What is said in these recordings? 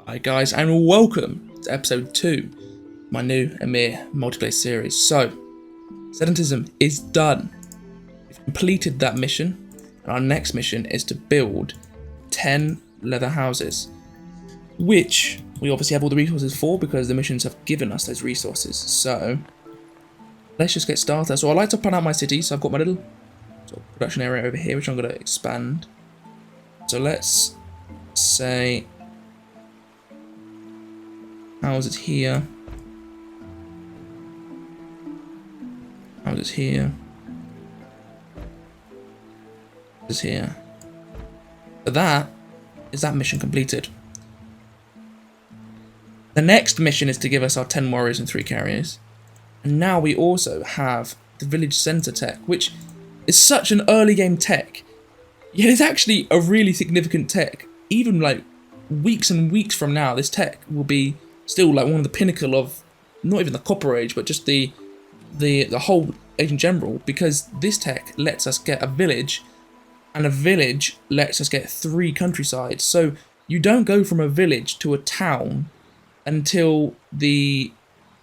Hi guys, and welcome to episode 2 of my new Ymir multiplayer series. So, sedentism is done. We've completed that mission, and our next mission is to build 10 leather houses, which we obviously have all the resources for because the missions have given us those resources. So, let's just get started. So I like to plan out my city, so I've got my little sort of production area over here, which I'm going to expand. So let's say houses here, houses here, houses here. So that is that mission completed. The next mission is to give us our 10 warriors and 3 carriers. And now we also have the village center tech, which is such an early game tech. Yet it's actually a really significant tech. Even like weeks and weeks from now, this tech will be still like one of the pinnacle of not even the Copper Age, but just the whole age in general, because this tech lets us get a village, and a village lets us get 3 countrysides. So you don't go from a village to a town until the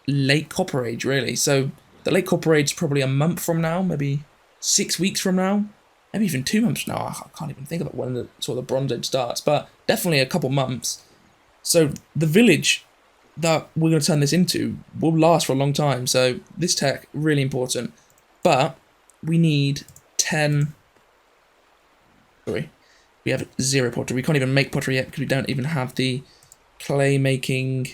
late Copper Age, really. So the late Copper Age is probably a month from now, maybe 6 weeks from now, maybe even 2 months from now. I can't even think of it when the sort of the Bronze Age starts, but definitely a couple months. So the village that we're going to turn this into will last for a long time. So this tech, really important. But we need 10... Sorry. We have 0 pottery. We can't even make pottery yet because we don't even have the clay making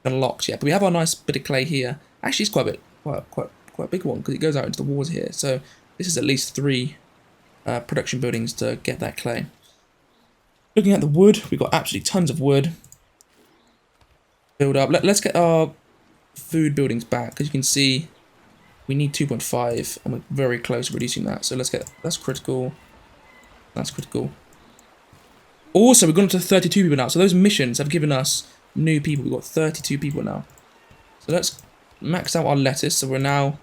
unlocked yet. But we have our nice bit of clay here. Actually, it's quite a big one because it goes out into the walls here. So this is at least 3 production buildings to get that clay. Looking at the wood, we've got absolutely tons of wood. Build up. Let's get our food buildings back, because you can see we need 2.5 and we're very close to reducing that. So let's get, that's critical. That's critical. Also, we've gone up to 32 people now. So those missions have given us new people. We've got 32 people now. So let's max out our lettuce. So we're now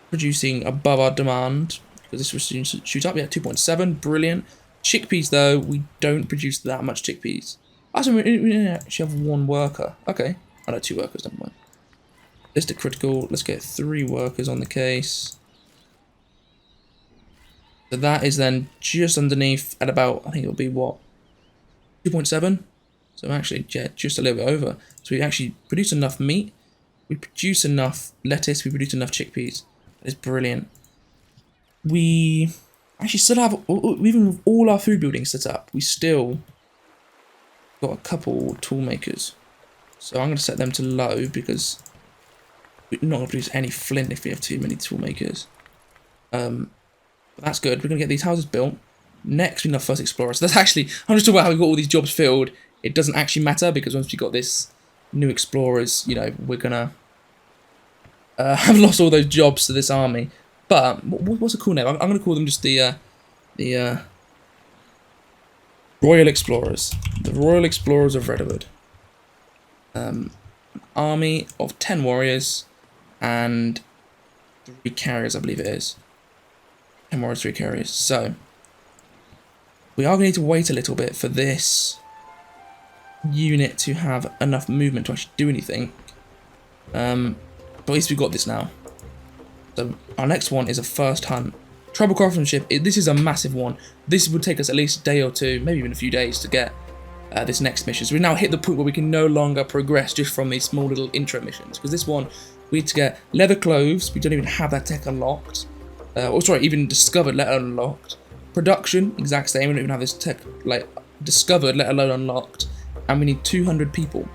producing above our demand, because this will soon shoot up. Yeah, 2.7. Brilliant. Chickpeas, though, we don't produce that much chickpeas. Actually, we actually have 1 worker. Okay. Oh, no, 2 workers, never mind. List of critical. Let's get 3 workers on the case. So that is then just underneath at about, I think it'll be what? 2.7? So actually, yeah, just a little bit over. So we actually produce enough meat. We produce enough lettuce. We produce enough chickpeas. That is brilliant. We actually still have, even with all our food buildings set up, we still got a couple tool makers. So I'm going to set them to low because we're not going to produce any flint if we have too many tool makers. But that's good. We're going to get these houses built. Next, we need our first explorer. So that's actually, I'm just talking about how we got all these jobs filled. It doesn't actually matter because once we got this new explorers, you know, we're going to have lost all those jobs to this army. But what's a cool name? I'm going to call them just the Royal Explorers. The Royal Explorers of Redwood. An army of 10 warriors and 3 carriers, I believe it is. 10 warriors, 3 carriers. So, we are going to need to wait a little bit for this unit to have enough movement to actually do anything. But at least we've got this now. So, our next one is a first hunt. Tribal craftsmanship, this is a massive one. This would take us at least a day or 2, maybe even a few days to get this next mission. So we've now hit the point where we can no longer progress just from these small little intro missions. Because this one, we need to get leather clothes. We don't even have that tech unlocked. Or sorry, even discovered, let alone unlocked. Production, exact same. We don't even have this tech like discovered, let alone unlocked. And we need 200 people.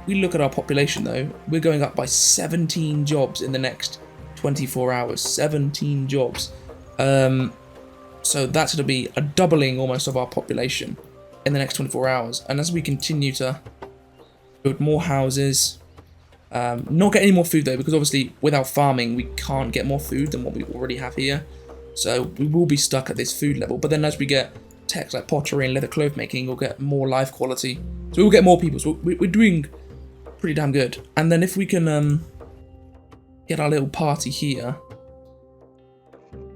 We look at our population though. We're going up by 17 jobs in the next 24 hours. 17 jobs. So that's going to be a doubling almost of our population in the next 24 hours. And as we continue to build more houses, not get any more food though, because obviously without farming we can't get more food than what we already have here. So we will be stuck at this food level. But then as we get techs like pottery and leather cloth making, we'll get more life quality. So we'll get more people. So we're doing pretty damn good. And then if we can get our little party here.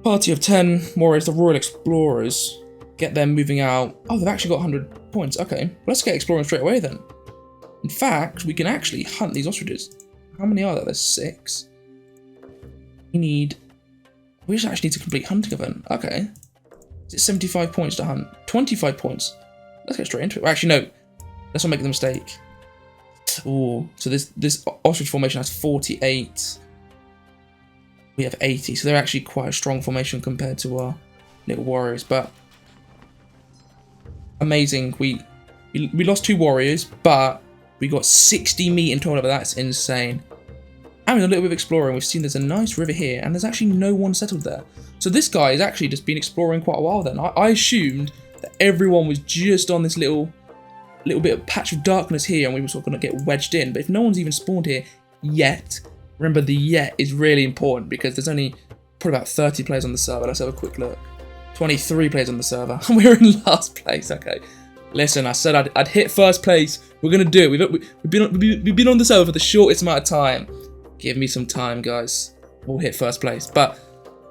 Party of 10 warriors, the Royal Explorers. Get them moving out. Oh, they've actually got 100 points. Okay, let's get exploring straight away then. In fact, we can actually hunt these ostriches. How many are there? There's 6. We just actually need to complete hunting event. Okay. Is it 75 points to hunt? 25 points. Let's get straight into it. Actually, no. Let's not make the mistake. Oh, so this ostrich formation has 48. We have 80, so they're actually quite a strong formation compared to our little warriors. But amazing. We lost 2 warriors, but we got 60 meat in total. That's insane. And with a little bit of exploring, we've seen there's a nice river here, and there's actually no one settled there. So this guy has actually just been exploring quite a while then. I assumed that everyone was just on this little bit of patch of darkness here, and we were sort of going to get wedged in. But if no one's even spawned here yet, remember the yet is really important because there's only probably about 30 players on the server. Let's have a quick look. 23 players on the server. We're in last place. Okay. Listen, I said I'd hit first place. We're going to do it. We've been on the server for the shortest amount of time. Give me some time, guys. We'll hit first place. But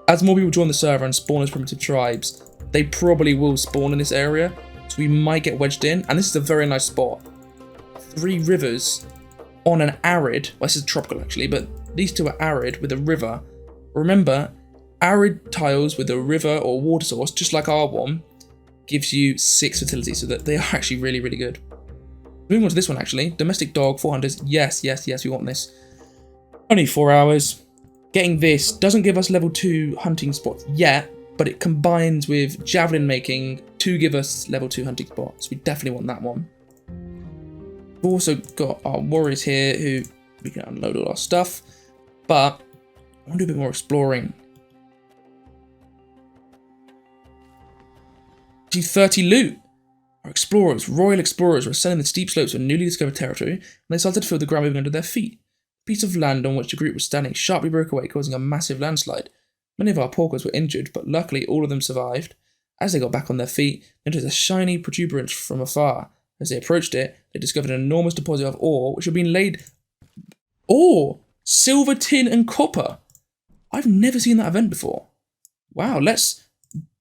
as more people join the server and spawn as primitive tribes, they probably will spawn in this area. So we might get wedged in. And this is a very nice spot. 3 rivers on an arid. Well, this is tropical actually, but these 2 are arid with a river. Remember, arid tiles with a river or water source, just like our one, gives you 6 fertility. So that they are actually really, really good. Moving on to this one actually. Domestic dog, 400. Yes, we want this. Only 4 hours. Getting this doesn't give us level 2 hunting spots yet, but it combines with javelin making to give us level 2 hunting spots. We definitely want that one. We've also got our warriors here who we can unload all our stuff, but I want to do a bit more exploring. See 30 loot. Our explorers, royal explorers, were ascending the steep slopes of newly discovered territory, and they started to feel the ground moving under their feet. A piece of land on which the group was standing sharply broke away, causing a massive landslide. Many of our porcos were injured, but luckily all of them survived. As they got back on their feet, they noticed a shiny protuberance from afar. As they approached it, they discovered an enormous deposit of ore, which had been laid... Ore! Silver, tin, and copper! I've never seen that event before. Wow, let's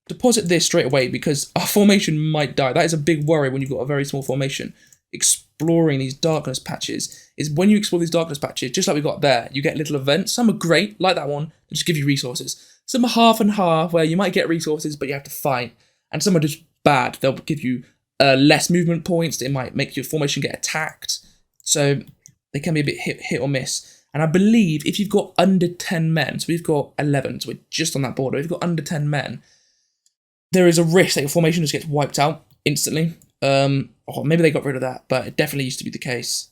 deposit this straight away because our formation might die. That is a big worry when you've got a very small formation. Exploring these darkness patches is when you explore these darkness patches, just like we got there, you get little events. Some are great, like that one, that just give you resources. Some are half and half, where you might get resources, but you have to fight. And some are just bad. They'll give you less movement points. It might make your formation get attacked. So they can be a bit hit or miss. And I believe if you've got under 10 men, so we've got 11, so we're just on that border. If you've got under 10 men, there is a risk that your formation just gets wiped out instantly. Or maybe they got rid of that, but it definitely used to be the case.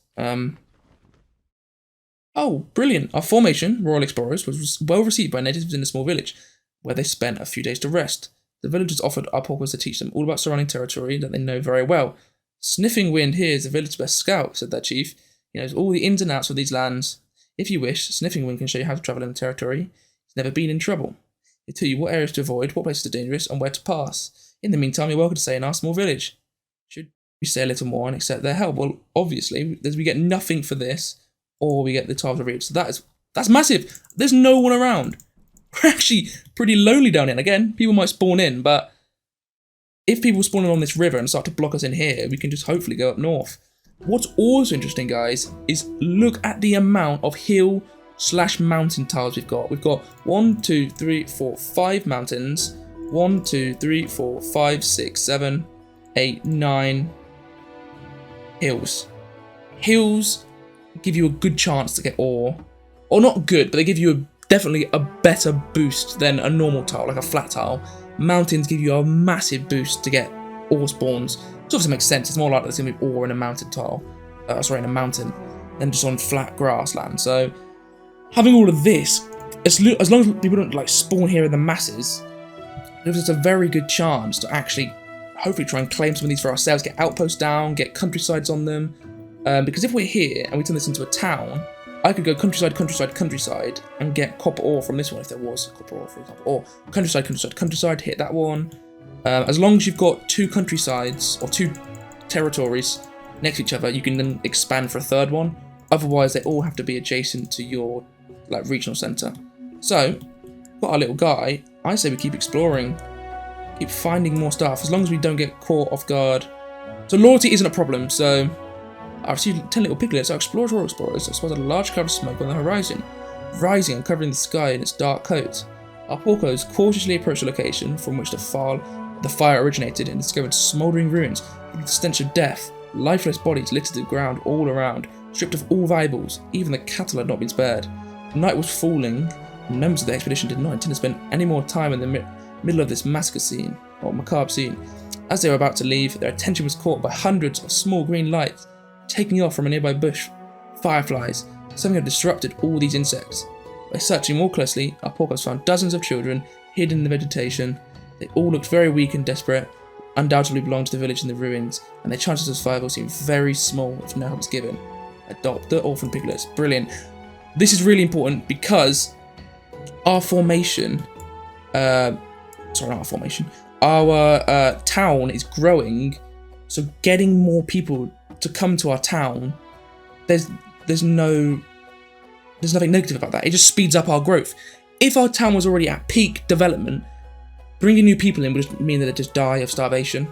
Oh, brilliant. Our formation, Royal Explorers, was well received by natives in a small village, where they spent a few days to rest. The villagers offered our porcos to teach them all about surrounding territory that they know very well. Sniffing Wind here is the village's best scout, said their chief. He knows all the ins and outs of these lands. If you wish, Sniffing Wind can show you how to travel in the territory. He's never been in trouble. He'll tell you what areas to avoid, what places are dangerous, and where to pass. In the meantime, you're welcome to stay in our small village. Should we stay a little more and accept their help? Well, obviously, we get nothing for this, or we get the tiles of reach. So that's massive. There's no one around. We're actually pretty lonely down here. And again, people might spawn in, but if people spawn in on this river and start to block us in here, we can just hopefully go up north. What's also interesting, guys, is look at the amount of hill/mountain tiles we've got. We've got 1, 2, 3, 4, 5 mountains. 1, 2, 3, 4, 5, 6, 7, 8, 9 hills. Hills give you a good chance to get ore. Or not good, but they give you definitely a better boost than a normal tile, like a flat tile. Mountains give you a massive boost to get ore spawns. Which obviously makes sense. It's more likely there's going to be ore in a mountain tile. In a mountain, than just on flat grassland. So having all of this, as long as people don't like spawn here in the masses, gives us a very good chance to actually hopefully try and claim some of these for ourselves, get outposts down, get countrysides on them. Because if we're here and we turn this into a town, I could go countryside, and get copper ore from this one if there was copper ore, for example. Or countryside, hit that one. As long as you've got 2 countrysides or 2 territories next to each other, you can then expand for a third one. Otherwise, they all have to be adjacent to your regional centre. So, got our little guy. I say we keep exploring. keep finding more stuff as long as we don't get caught off guard. So loyalty isn't a problem. So I received 10 little piglets. Our explorers have spotted a large cloud of smoke on the horizon, rising and covering the sky in its dark coat. Our porcos cautiously approached the location from which the fire originated and discovered smouldering ruins with the stench of death. Lifeless bodies littered the ground all around, stripped of all valuables. Even the cattle had not been spared. Night was falling, and members of the expedition did not intend to spend any more time in the middle of this macabre scene. As they were about to leave, their attention was caught by hundreds of small green lights taking off from a nearby bush. Fireflies. Something had disrupted all these insects. By searching more closely, our porcos found dozens of children hidden in the vegetation. They all looked very weak and desperate, undoubtedly belonged to the village in the ruins, and their chances of survival seemed very small if no help was given. Adopt the orphan piglets. Brilliant. This is really important because our formation, our town is growing, so getting more people to come to our town, there's nothing negative about that. It just speeds up our growth. If our town was already at peak development, bringing new people in would just mean that they just die of starvation.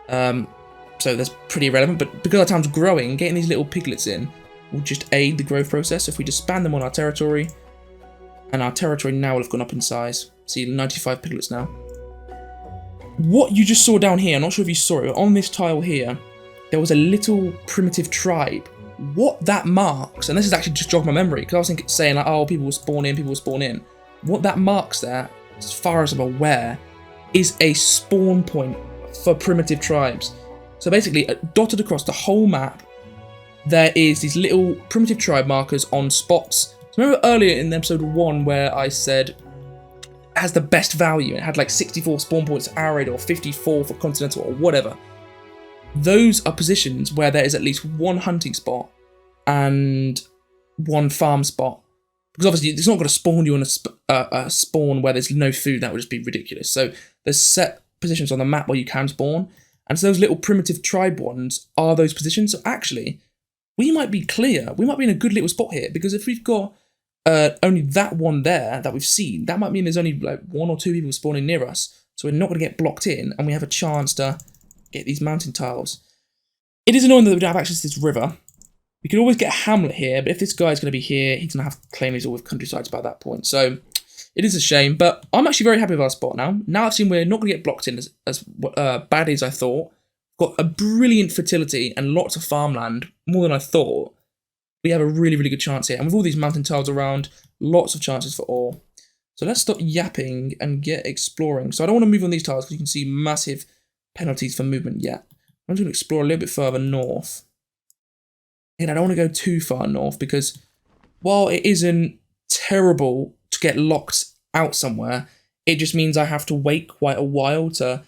So that's pretty irrelevant, but because our town's growing, getting these little piglets in will just aid the growth process. If we just span them on our territory, and our territory now will have gone up in size. See, 95 piglets now. What you just saw down here, I'm not sure if you saw it, but on this tile here, there was a little primitive tribe. What that marks, and this is actually just jogged my memory, because I was saying like, oh, people will spawn in. What that marks there, as far as I'm aware, is a spawn point for primitive tribes. So basically, dotted across the whole map, there is these little primitive tribe markers on spots. So remember earlier in episode 1 where I said it has the best value, it had like 64 spawn points arid or 54 for continental or whatever. Those are positions where there is at least one hunting spot and one farm spot. Because obviously it's not going to spawn you on a spawn where there's no food. That would just be ridiculous. So there's set positions on the map where you can spawn. And so those little primitive tribe ones are those positions. So actually, we might be clear. We might be in a good little spot here. Because if we've got only that one there that we've seen, that might mean there's only like 1 or 2 people spawning near us. So we're not going to get blocked in. And we have a chance to get these mountain tiles. It is annoying that we don't have access to this river. We could always get a hamlet here, but if this guy's going to be here, he's going to have to claim these all with countrysides by that point. So it is a shame, but I'm actually very happy with our spot now. Now I've seen we're not going to get blocked in as badly as I thought. Got a brilliant fertility and lots of farmland, more than I thought. We have a really, really good chance here. And with all these mountain tiles around, lots of chances for ore. So let's stop yapping and get exploring. So I don't want to move on these tiles because you can see massive penalties for movement yet. I'm just going to explore a little bit further north. And I don't want to go too far north because while it isn't terrible to get locked out somewhere, it just means I have to wait quite a while to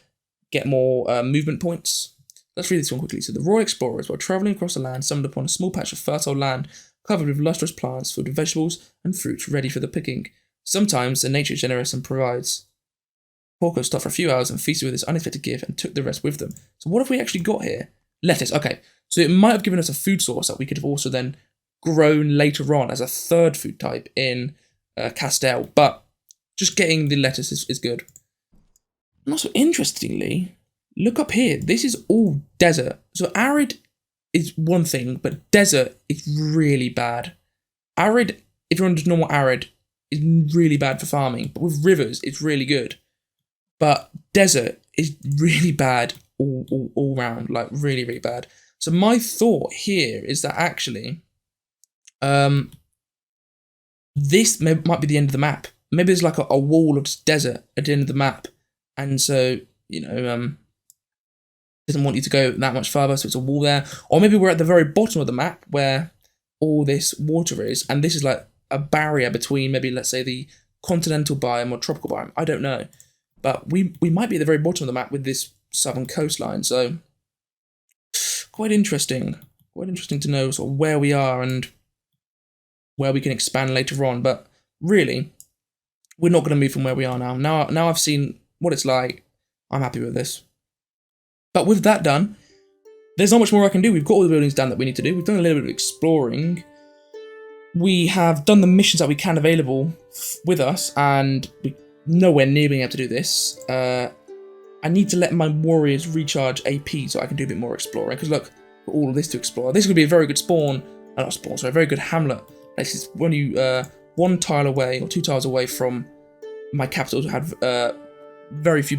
get more movement points. Let's read this one quickly. So the Royal Explorers, while travelling across the land, stumbled upon a small patch of fertile land covered with lustrous plants filled with vegetables and fruit ready for the picking. Sometimes the nature is generous and provides. Porcos stopped for a few hours and feasted with this unexpected gift and took the rest with them. So what have we actually got here? Lettuce. Okay, so it might have given us a food source that we could have also then grown later on as a third food type in Castell, but just getting the lettuce is good. And also, interestingly, look up here. This is all desert. So arid is one thing, but desert is really bad. Arid, if you're on just normal arid, is really bad for farming, but with rivers, it's really good. But desert is really bad all round, like really, really bad. So my thought here is that actually, this might be the end of the map. Maybe there's like a wall of just desert at the end of the map. And so, you know, doesn't want you to go that much further, so it's a wall there. Or maybe we're at the very bottom of the map where all this water is, and this is like a barrier between maybe, let's say, the continental biome or tropical biome. I don't know. But we might be at the very bottom of the map with this southern coastline, so quite interesting. Quite interesting to know sort of where we are and where we can expand later on. But really, we're not going to move from where we are now. Now I've seen what it's like. I'm happy with this. But with that done, there's not much more I can do. We've got all the buildings done that we need to do. We've done a little bit of exploring. We have done the missions that we can available with us, and we're nowhere near being able to do this. I need to let my warriors recharge AP so I can do a bit more exploring. Because look, for all of this to explore, this could be a very good spawn. Not spawn, sorry, a very good hamlet. This is when you 1 tile away or 2 tiles away from my capital to have very few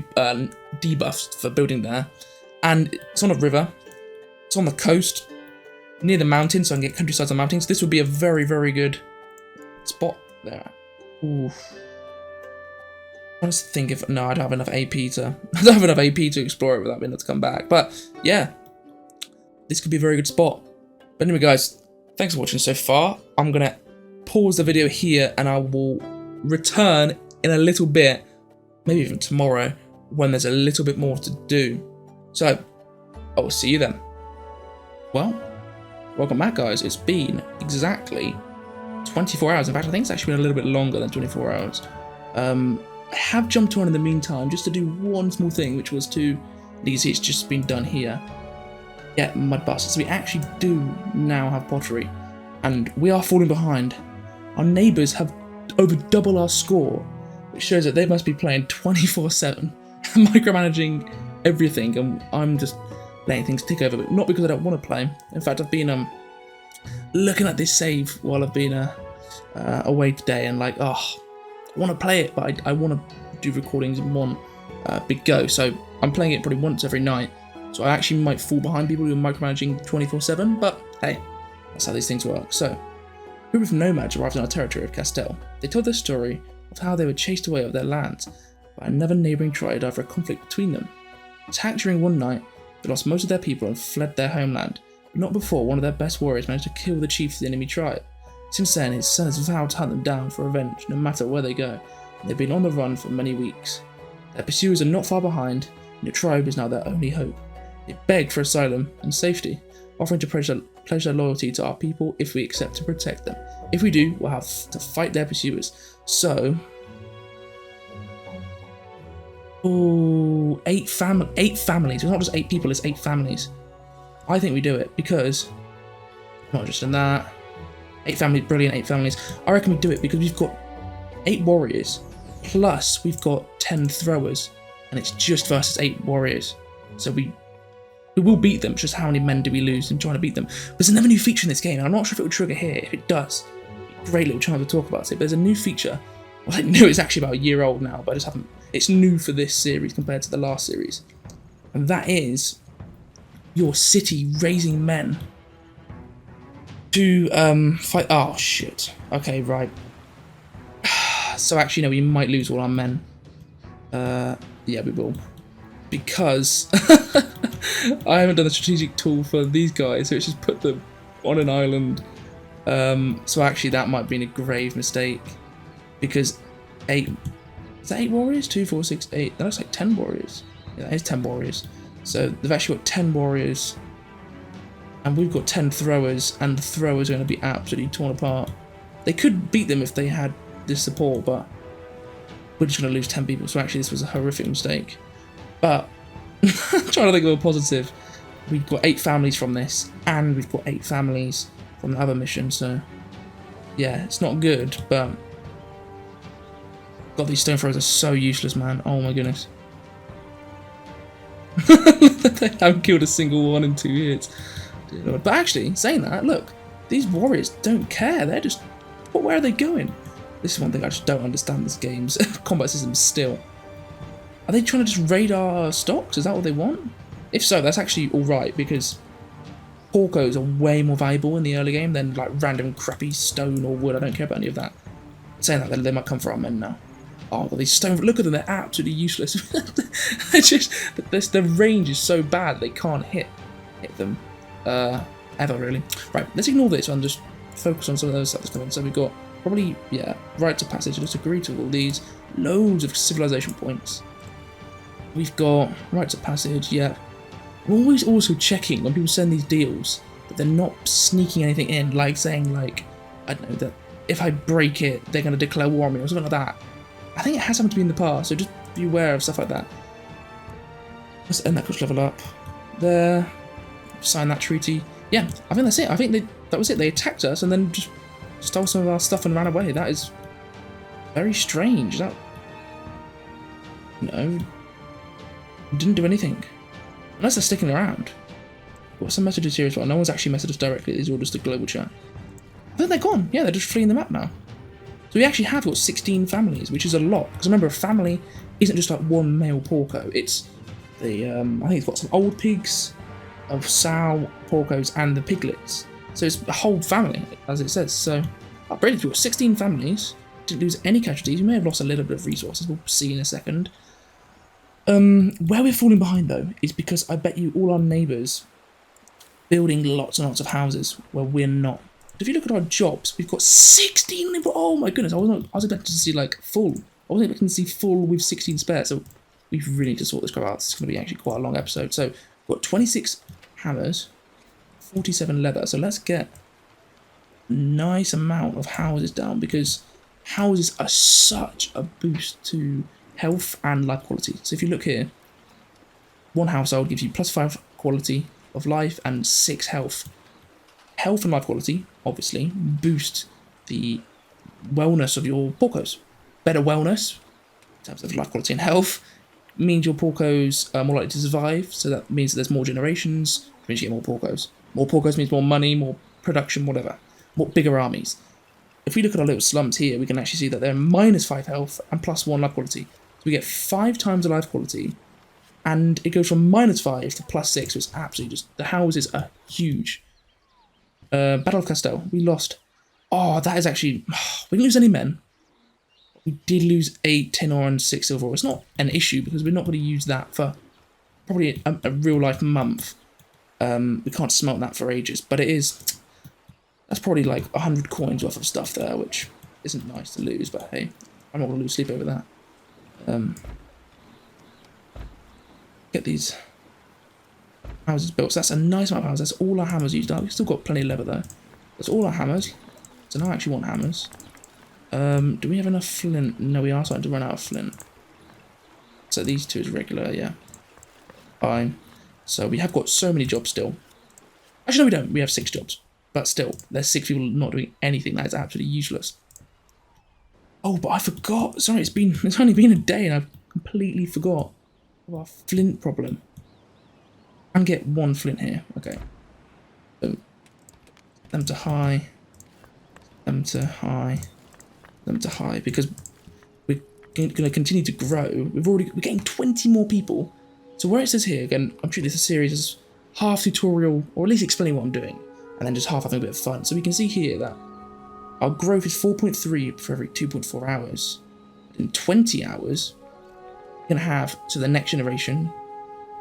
debuffs for building there. And it's on a river. It's on the coast, near the mountains, so I can get countrysides and mountains. This would be a very, very good spot there. Ooh. I'm trying to think if no, I don't have enough AP to. I don't have enough AP to explore it without being able to come back. But yeah, this could be a very good spot. But anyway, guys, thanks for watching so far. I'm gonna pause the video here, and I will return in a little bit, maybe even tomorrow, when there's a little bit more to do. So I will see you then. Well, welcome back, guys. It's been exactly 24 hours. In fact, I think it's actually been a little bit longer than 24 hours. I have jumped on in the meantime just to do one small thing, which was to, you can see it's just been done here. Yeah, mud bust. So we actually do now have pottery, and we are falling behind. Our neighbours have over double our score, which shows that they must be playing 24/7, micromanaging everything, and I'm just letting things tick over, but not because I don't want to play. In fact, I've been looking at this save while I've been away today, and like, oh, I want to play it, but I want to do recordings in one big go. So I'm playing it probably once every night. So I actually might fall behind people who are micromanaging 24/7, but hey, that's how these things work. So, a group of nomads arrived on our territory of Castell. They told their story of how they were chased away of their lands by another neighbouring tribe after a conflict between them. Attacked during one night, they lost most of their people and fled their homeland, but not before one of their best warriors managed to kill the chief of the enemy tribe. Since then, his son has vowed to hunt them down for revenge, no matter where they go, and they've been on the run for many weeks. Their pursuers are not far behind, and the tribe is now their only hope. They beg for asylum and safety, offering to pledge their loyalty to our people if we accept to protect them. If we do, we'll have to fight their pursuers. So, oh, 8 families. It's not just 8 people, it's 8 families. I think we do it because, not just in that, 8 families, brilliant, 8 families. I reckon we do it because we've got 8 warriors, plus we've got 10 throwers, and it's just versus 8 warriors. So we will beat them. It's just how many men do we lose in trying to beat them? There's another new feature in this game, and I'm not sure if it will trigger here. If it does, great little chance to talk about it. But there's a new feature. Well, I know it's actually about a year old now, but I just haven't. It's new for this series compared to the last series, and that is your city raising men to fight. Oh shit. Okay, right. So actually, no, we might lose all our men. Yeah, we will, because I haven't done a strategic tool for these guys, so it's just put them on an island. So actually, that might have been a grave mistake, because 8. Is that 8 warriors? 2, 4, 6, 8. That looks like 10 warriors. Yeah, that is 10 warriors. So they've actually got 10 warriors, and we've got 10 throwers, and the throwers are going to be absolutely torn apart. They could beat them if they had this support, but we're just going to lose 10 people. So actually, this was a horrific mistake. But I'm trying to think of a positive. We've got 8 families from this, and we've got 8 families from the other mission. So yeah, it's not good, but God, these stone throwers are so useless, man. Oh my goodness. They haven't killed a single one in 2 hits. Dear Lord. But actually, saying that, look, these warriors don't care. They're just, where are they going? This is one thing I just don't understand this game's combat system still. Are they trying to just raid our stocks? Is that what they want? If so, that's actually alright, because porcos are way more valuable in the early game than like random crappy stone or wood. I don't care about any of that. Saying that, they might come for our men now. Oh, well, these stone, look at them, they're absolutely useless. They're just, the range is so bad they can't hit them ever, really. Right, let's ignore this and just focus on some of those stuff that's coming. So we've got probably, yeah, rites of passage. Just agree to all these. Loads of civilization points. We've got rites of passage, yeah. We're always also checking when people send these deals that they're not sneaking anything in, like saying, like, I don't know, that if I break it, they're going to declare war on me or something like that. I think it has happened to me in the past, so just be aware of stuff like that. Let's end that quick level up. There. Sign that treaty. Yeah, I think that's it. I think that was it. They attacked us and then just stole some of our stuff and ran away. That is very strange. That... No. Didn't do anything. Unless they're sticking around. Got some messages here as well. No one's actually messaged us directly. These are all just the global chat. I think they're gone. Yeah, they're just fleeing the map now. So we actually have got 16 families, which is a lot. Because remember, a family isn't just like one male porco. It's the, I think it's got some old pigs, of sow, porcos, and the piglets. So it's a whole family, as it says. So, brilliant. We've got 16 families. Didn't lose any casualties. We may have lost a little bit of resources. We'll see in a second. Where we're falling behind, though, is because I bet you all our neighbours building lots and lots of houses where we're not. If you look at our jobs, we've got 16. Oh my goodness, I was expecting to see like full. I wasn't expecting to see full with 16 spare. So we really need to sort this crap out. It's going to be actually quite a long episode. So we've got 26 hammers, 47 leather. So let's get a nice amount of houses down, because houses are such a boost to health and life quality. So if you look here, one household gives you +5 quality of life and 6 health. Health and life quality, obviously, boost the wellness of your porcos. Better wellness, in terms of life quality and health, means your porcos are more likely to survive, so that means that there's more generations, which means you get more porcos. More porcos means more money, more production, whatever. More bigger armies. If we look at our little slums here, we can actually see that they're -5 health and +1 life quality. So we get 5 times the life quality, and it goes from -5 to +6, so it's absolutely just, the houses are huge. Battle of Castell, we lost. Oh, that is actually, we didn't lose any men. We did lose 8 tin ore and 6 silver ore. It's not an issue because we're not going to use that for probably a real life month. We can't smelt that for ages, but it is, that's probably like 100 coins worth of stuff there, which isn't nice to lose, but hey, I'm not going to lose sleep over that. Get these houses built. So that's a nice amount of houses. That's all our hammers used up. We've still got plenty of leather though. That's all our hammers. So now I actually want hammers. Do we have enough flint? No, we are starting to run out of flint. So these two is regular, yeah. Fine. So we have got so many jobs still. Actually, no, we don't. We have 6 jobs. But still, there's 6 people not doing anything. That is absolutely useless. Oh, but I forgot. Sorry, it's only been a day and I've completely forgot about our flint problem. I can get 1 flint here. Okay. So, them to high. Them to high. Them to high. Because we're going to continue to grow. We're getting 20 more people. So where it says here, again, I'm treating this a series as half tutorial, or at least explaining what I'm doing, and then just half having a bit of fun. So we can see here that our growth is 4.3 for every 2.4 hours. In 20 hours, we're going to have, to the next generation,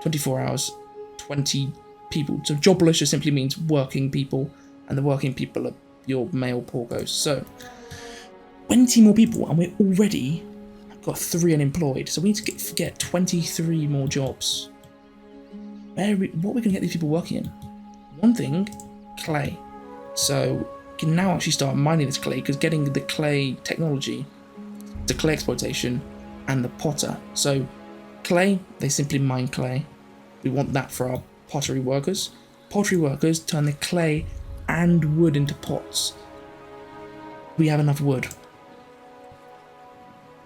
24 hours, 20 people. So jobless just simply means working people, and the working people are your male porcos. So 20 more people, and we're already got 3 unemployed. So we need to get 23 more jobs. What are we going to get these people working in? One thing, clay. So we can now actually start mining this clay, because getting the clay technology, the clay exploitation, and the potter. So clay, they simply mine clay. We want that for our pottery workers. Pottery workers turn the clay and wood into pots. We have enough wood.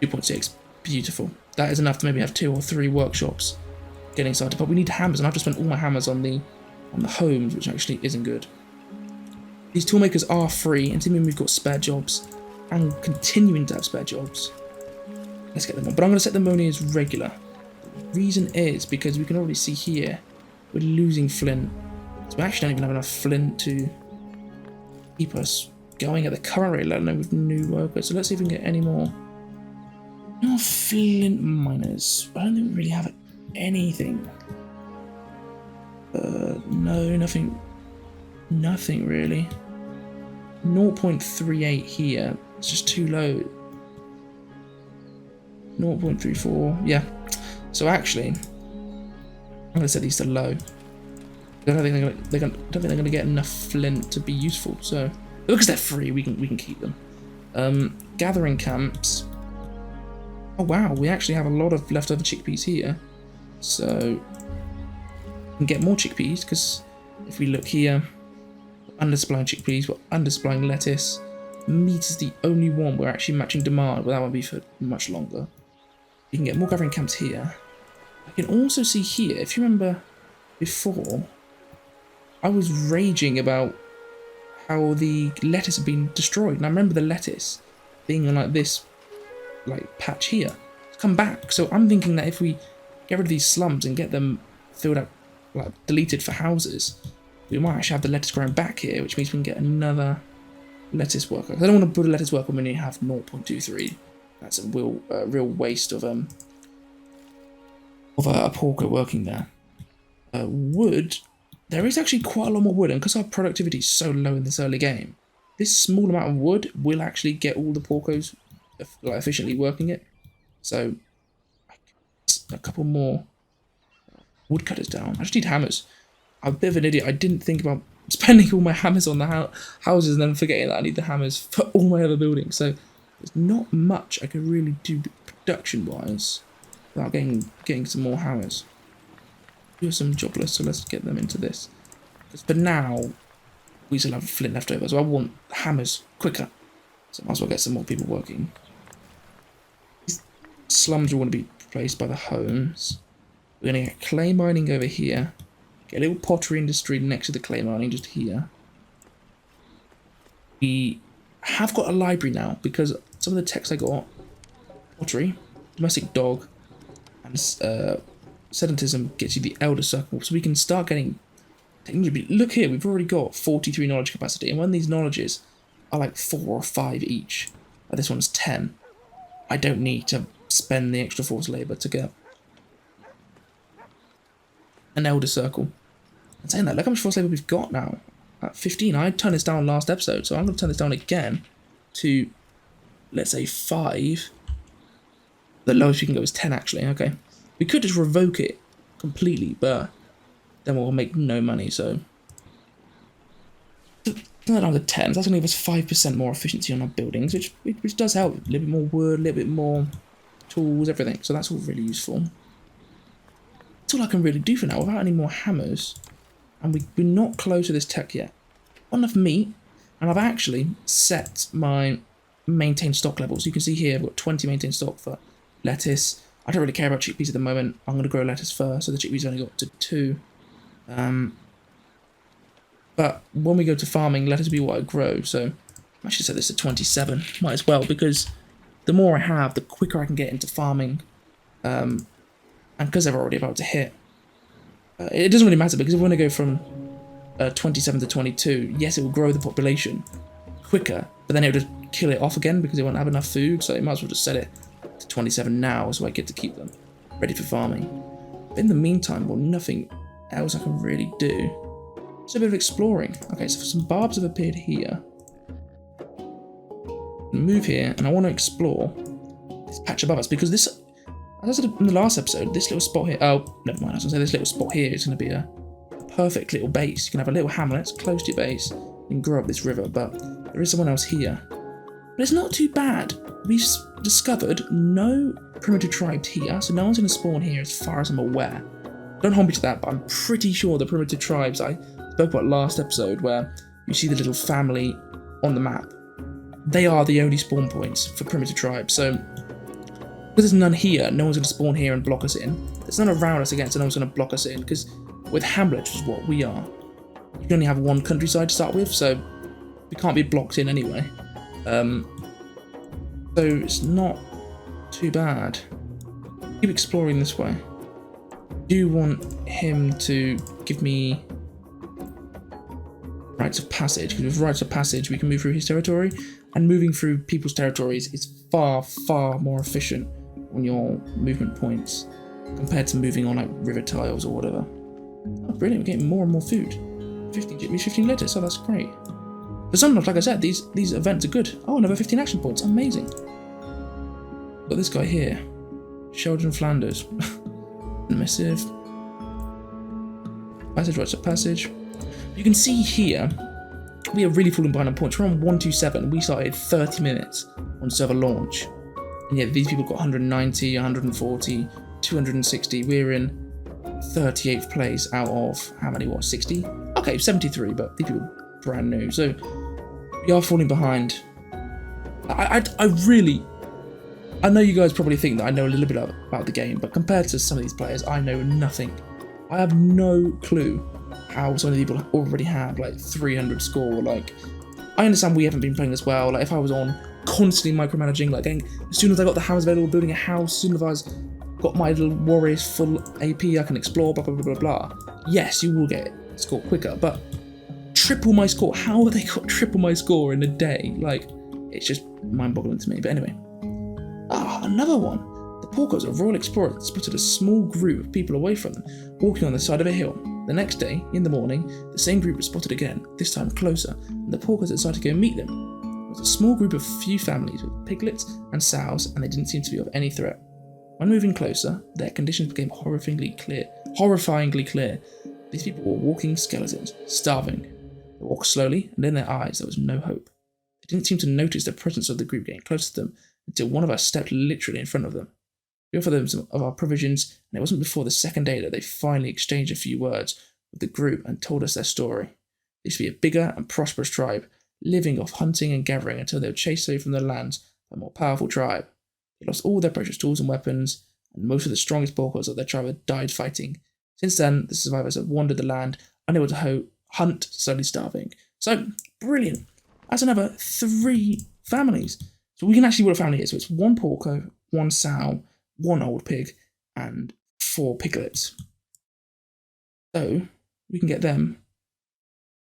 2.6, beautiful. That is enough to maybe have 2 or 3 workshops getting started. But we need hammers, and I've just spent all my hammers on the homes, which actually isn't good. These toolmakers are free, and to mean we've got spare jobs, and continuing to have spare jobs. Let's get them on. But I'm going to set them only as regular. The reason is because we can already see here we're losing flint. So we actually don't even have enough flint to keep us going at the current rate, let alone with new workers. So let's see if we can get any more. No flint miners. I don't think we really have anything. No, nothing. Nothing really. 0.38 here. It's just too low. 0.34. Yeah. So actually, I'm gonna set these to low. I don't think they're gonna get enough flint to be useful. So because they're free, we can keep them. Gathering camps. Oh wow, we actually have a lot of leftover chickpeas here. So we can get more chickpeas, because if we look here, we're undersupplying chickpeas, we're undersupplying lettuce. Meat is the only one we're actually matching demand, but that won't be for much longer. You can get more gathering camps here. I can also see here, if you remember before, I was raging about how the lettuce had been destroyed. And I remember the lettuce being on like this like patch here. It's come back. So I'm thinking that if we get rid of these slums and get them filled up, like deleted for houses, we might actually have the lettuce growing back here, which means we can get another lettuce worker. I don't want to put a lettuce worker when you have 0.23. That's a real waste of a porker working there. Wood. There is actually quite a lot more wood, and because our productivity is so low in this early game, this small amount of wood will actually get all the porcos like efficiently working it. So a couple more woodcutters down. I just need hammers. I'm a bit of an idiot. I didn't think about spending all my hammers on the houses and then forgetting that I need the hammers for all my other buildings. So there's not much I can really do production-wise without getting some more hammers. We have some jobless, so let's get them into this. Because for now, we still have flint left over, so I want hammers quicker. So I might as well get some more people working. These slums are going to be replaced by the homes. We're going to get clay mining over here. Get a little pottery industry next to the clay mining, just here. We have got a library now, because some of the texts I got, pottery, domestic dog, and sedentism gets you the elder circle, so we can start getting technology. Look here, we've already got 43 knowledge capacity, and when these knowledges are like 4 or 5 each, like this one's 10, I don't need to spend the extra forced labour to get an elder circle. And saying that, look how much forced labour we've got now. At 15, I turned this down last episode, so I'm going to turn this down again to, let's say, 5. The lowest we can go is 10, actually. Okay. We could just revoke it completely, but then we'll make no money, so... Turn down to 10, that's going to give us 5% more efficiency on our buildings, which does help. A little bit more wood, a little bit more tools, everything. So that's all really useful. That's all I can really do for now, without any more hammers. And we're not close to this tech yet. Not enough meat, and I've actually set my maintained stock levels. You can see here I've got 20 maintained stock for lettuce. I don't really care about chickpeas at the moment. I'm going to grow lettuce first, so the chickpeas only got up to 2. But when we go to farming, lettuce will be what I grow, so I should set this to 27. Might as well, because the more I have, the quicker I can get into farming. And because they're already about to hit, it doesn't really matter, because if we're going to go from 27 to 22, yes, it will grow the population quicker, but then it will just kill it off again because it won't have enough food, so you might as well just set it to 27 now, so I get to keep them ready for farming. But in the meantime, well, nothing else I can really do. It's a bit of exploring. Okay, so some barbs have appeared here. Move here, and I want to explore this patch above us, because this, as I said in the last episode, this little spot here, oh, never mind, I was going to say this little spot here is going to be a perfect little base. You can have a little hamlet close to your base and grow up this river, but there is someone else here. But it's not too bad. We've discovered no primitive tribes here, so no one's going to spawn here as far as I'm aware. Don't hold me to that, but I'm pretty sure the primitive tribes I spoke about last episode, where you see the little family on the map, they are the only spawn points for primitive tribes, so because there's none here, no one's going to spawn here and block us in. There's none around us again, so no one's going to block us in, because with hamlets, which is what we are, you can only have one countryside to start with, so we can't be blocked in anyway. So it's not too bad. Keep exploring this way. I do want him to give me rites of passage, because with rites of passage we can move through his territory, and moving through people's territories is far, far more efficient on your movement points compared to moving on like river tiles or whatever. Oh, brilliant, we're getting more and more food. 15 lettuce, oh that's great. For some, like I said, these events are good. Oh, another 15 action points, amazing. Got this guy here, Sheldon Flanders. Missive. Passage, rites of passage. You can see here, we are really falling behind on points. We're on 127, we started 30 minutes on server launch. And yet these people got 190, 140, 260. We're in 38th place out of, how many, what, 60? Okay, 73, but these people are brand new. So, we are falling behind. I really I know you guys probably think that I know a little bit about the game, but compared to some of these players, I know nothing. I have no clue how some of the people already have like 300 score. Like, I understand we haven't been playing as well. Like, if I was on constantly micromanaging, like getting, as soon as I got the house available, building a house, as soon as I've got my little warriors full AP, I can explore, blah, blah, blah, blah, blah. Yes, you will get score quicker, but triple my score. How have they got triple my score in a day? Like, it's just mind-boggling to me. But anyway. Another one. The porcos of Royal Explorer spotted a small group of people away from them, walking on the side of a hill. The next day, in the morning, the same group was spotted again, this time closer, and the porcos decided to go meet them. It was a small group of few families with piglets and sows, and they didn't seem to be of any threat. When moving closer, their conditions became horrifyingly clear. These people were walking skeletons, starving. They walked slowly, and in their eyes there was no hope. They didn't seem to notice the presence of the group getting close to them, until one of us stepped literally in front of them. We offered them some of our provisions, and it wasn't before the second day that they finally exchanged a few words with the group and told us their story. They used to be a bigger and prosperous tribe, living off hunting and gathering until they were chased away from their lands by a more powerful tribe. They lost all their precious tools and weapons, and most of the strongest porcos of their tribe had died fighting. Since then, the survivors have wandered the land, unable to hunt, slowly starving. So, brilliant. That's another 3 families. So we can actually see what a family is. So it's 1 porco, 1 sow, 1 old pig, and 4 piglets. So we can get them.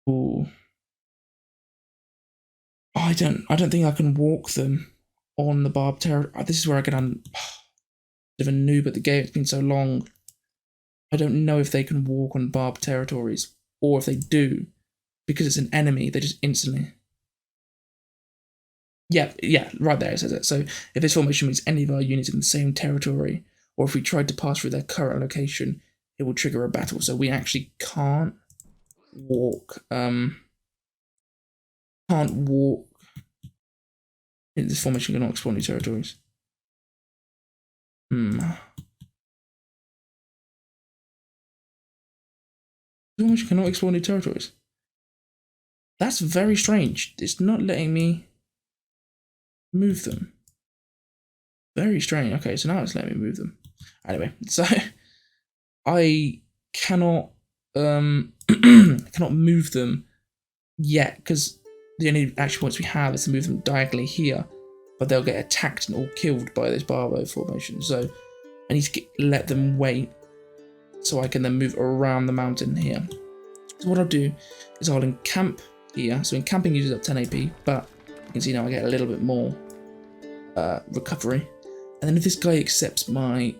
Ooh. I don't think I can walk them on the barbed territory. This is where I get on a bit of a noob at the game. It's been so long. I don't know if they can walk on barbed territories, or if they do, because it's an enemy, they just instantly. Yeah, right there it says it. So if this formation meets any of our units in the same territory, or if we tried to pass through their current location, it will trigger a battle. So we actually can't walk. Can't walk in this formation. Cannot explore new territories. Formation cannot explore new territories. That's very strange. It's not letting me move them. Very strange. Okay, so now it's letting me move them. Anyway, so I cannot cannot move them yet, because the only action points we have is to move them diagonally here, but they'll get attacked and all killed by this Barbo formation. So I need to let them wait so I can then move around the mountain here. So what I'll do is I'll encamp here. So encamping uses up 10 AP, but you can see now I get a little bit more recovery. And then if this guy accepts my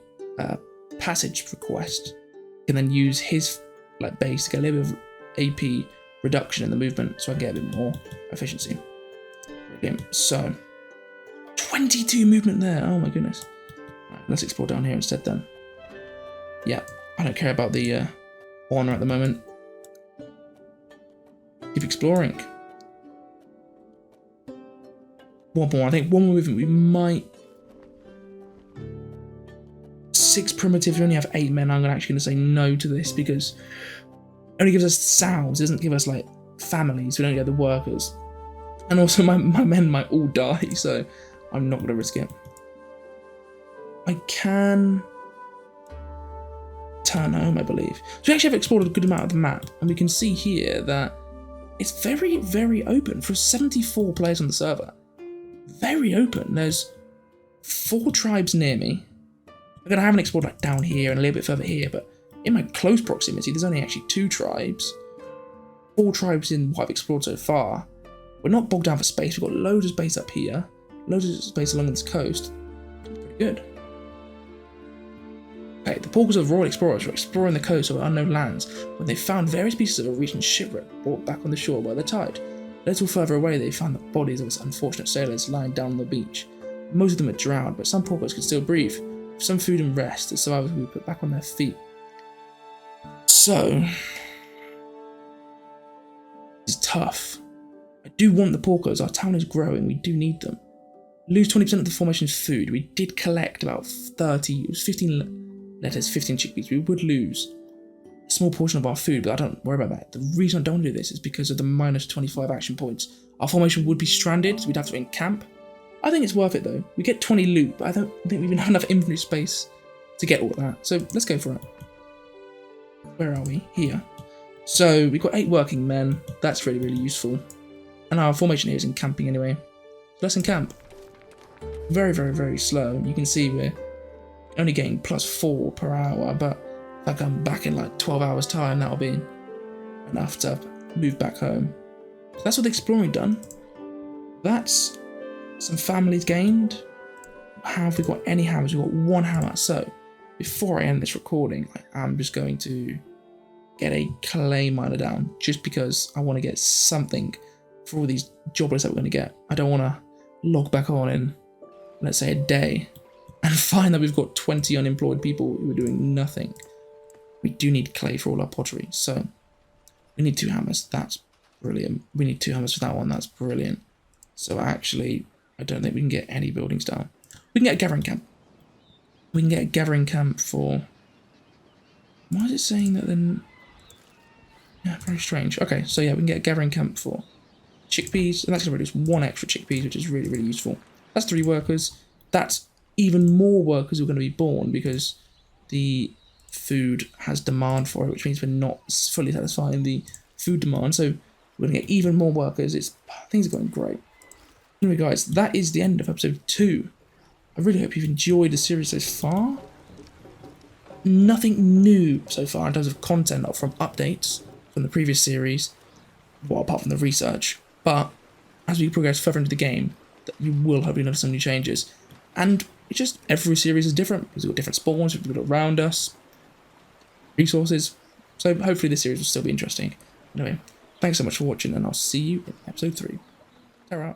passage request, I can then use his base to get a little bit of AP reduction in the movement, so I can get a bit more efficiency. Brilliant. So 22 movement there. Oh my goodness. Right, let's explore down here instead then. Yeah, I don't care about the honor at the moment. Keep exploring. One more. I think one more movement. We might. 6 primitives. We only have 8 men. I'm actually going to say no to this because it only gives us sounds. It doesn't give us families. We don't get the workers. And also my men might all die, so I'm not going to risk it. I can turn home, I believe. So we actually have explored a good amount of the map, and we can see here that it's very, very open for 74 players on the server. Very open. There's 4 tribes near me. Again, I haven't explored down here and a little bit further here, but in my close proximity, there's only actually 2 tribes. 4 tribes in what I've explored so far. We're not bogged down for space. We've got loads of space up here, loads of space along this coast. Pretty good. Okay, the porcos of Royal Explorers were exploring the coast of unknown lands when they found various pieces of a recent shipwreck brought back on the shore by the tide. A little further away, they found the bodies of its unfortunate sailors lying down on the beach. Most of them had drowned, but some porcos could still breathe. With some food and rest, the survivors would be put back on their feet. So, it's tough. I do want the porcos. Our town is growing. We do need them. Lose 20% of the formation's food. We did collect about 30. It was 15 letters, 15 chickpeas. We would lose a small portion of our food, but I don't worry about that. The reason I don't do this is because of the minus 25 action points. Our formation would be stranded, so we'd have to encamp. I think it's worth it though. We get 20 loot, but I don't think we even have enough inventory space to get all that. So let's go for it. Where are we? Here. So we've got 8 working men. That's really, really useful. And our formation here is encamping anyway. So let's encamp. Very, very, very slow. You can see we're only getting +4 per hour, but if I come back in like 12 hours time, that'll be enough to move back home. So that's what the exploring done. That's some families gained. Have we got any hammers? We've got 1 hammer. So before I end this recording, I'm just going to get a clay miner down just because I want to get something for all these jobless that we're going to get. I don't want to log back on in, let's say, a day and find that we've got 20 unemployed people who are doing nothing. We do need clay for all our pottery, so we need 2 hammers. That's brilliant. We need 2 hammers for that one. That's brilliant. So actually, I don't think we can get any buildings down. We can get a gathering camp. We can get a gathering camp for... Why is it saying that then... Yeah, very strange. Okay, so yeah, we can get a gathering camp for chickpeas, and that's going to produce 1 extra chickpeas, which is really, really useful. That's 3 workers. That's even more workers who are going to be born because the food has demand for it, which means we're not fully satisfying the food demand. So we're going to get even more workers. Things are going great. Anyway, guys, that is the end of episode 2. I really hope you've enjoyed the series so far. Nothing new so far in terms of content or from updates from the previous series, well, apart from the research. But as we progress further into the game, you will hopefully notice some new changes. And it's just every series is different because we've got different spawns, we've got around us, resources. So hopefully this series will still be interesting. Anyway, thanks so much for watching, and I'll see you in episode 3. Ta-ra.